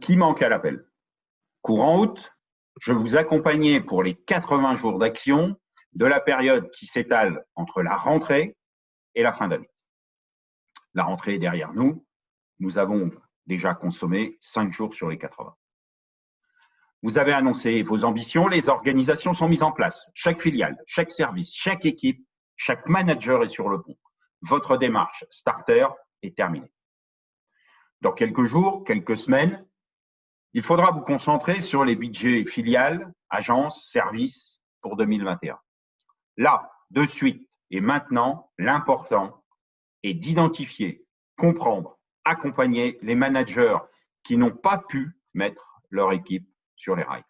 Qui manque à l'appel? Courant août, je vous accompagnais pour les 80 jours d'action de la période qui s'étale entre la rentrée et la fin d'année. La rentrée est derrière nous. Nous avons déjà consommé 5 jours sur les 80. Vous avez annoncé vos ambitions, les organisations sont mises en place. Chaque filiale, chaque service, chaque équipe, chaque manager est sur le pont. Votre démarche starter est terminée. Dans quelques jours, quelques semaines, il faudra vous concentrer sur les budgets filiales, agences, services pour 2021. Là, de suite et maintenant, l'important est d'identifier, comprendre, accompagner les managers qui n'ont pas pu mettre leur équipe sur les rails.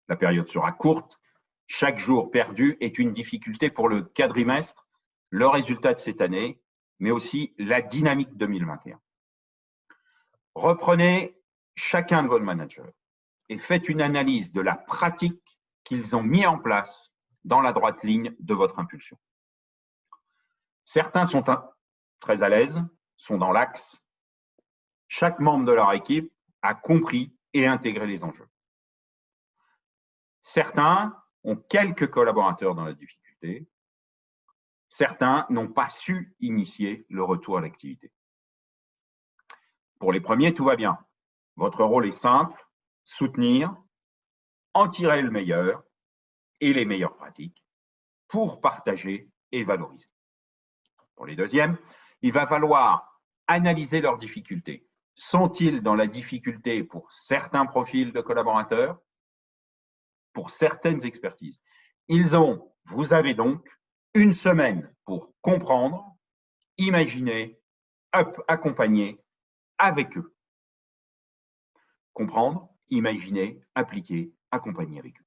La période sera courte. Chaque jour perdu est une difficulté pour le quadrimestre, le résultat de cette année, mais aussi la dynamique 2021. Reprenez chacun de vos managers et faites une analyse de la pratique qu'ils ont mis en place dans la droite ligne de votre impulsion. Certains sont très à l'aise, sont dans l'axe. Chaque membre de leur équipe a compris et intégré les enjeux. Certains ont quelques collaborateurs dans la difficulté. Certains n'ont pas su initier le retour à l'activité. Pour les premiers, tout va bien. Votre rôle est simple, soutenir, en tirer le meilleur et les meilleures pratiques pour partager et valoriser. Pour les deuxièmes, il va falloir analyser leurs difficultés. Sont-ils dans la difficulté pour certains profils de collaborateurs, pour certaines expertises? Vous avez donc une semaine pour comprendre, imaginer, accompagner avec eux. Comprendre, imaginer, appliquer, accompagner avec eux.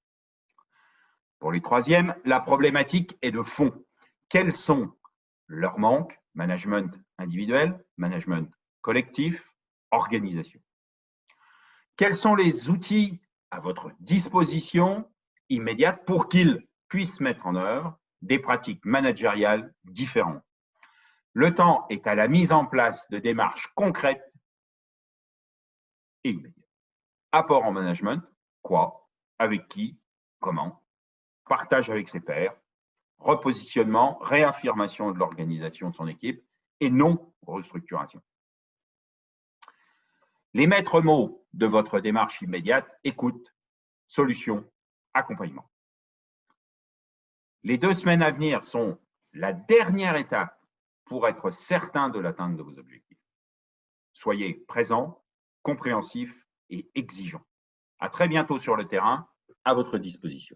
Pour les troisièmes, la problématique est de fond. Quels sont leurs manques, management individuel, management collectif, organisation? Quels sont les outils à votre disposition immédiate pour qu'ils puissent mettre en œuvre des pratiques managériales différentes? Le temps est à la mise en place de démarches concrètes et immédiates. Apport en management, quoi, avec qui, comment, partage avec ses pairs, repositionnement, réaffirmation de l'organisation de son équipe et non restructuration. Les maîtres mots de votre démarche immédiate, écoute, solution, accompagnement. Les 2 semaines à venir sont la dernière étape pour être certain de l'atteinte de vos objectifs. Soyez présents, compréhensifs et exigeants. À très bientôt sur le terrain, à votre disposition.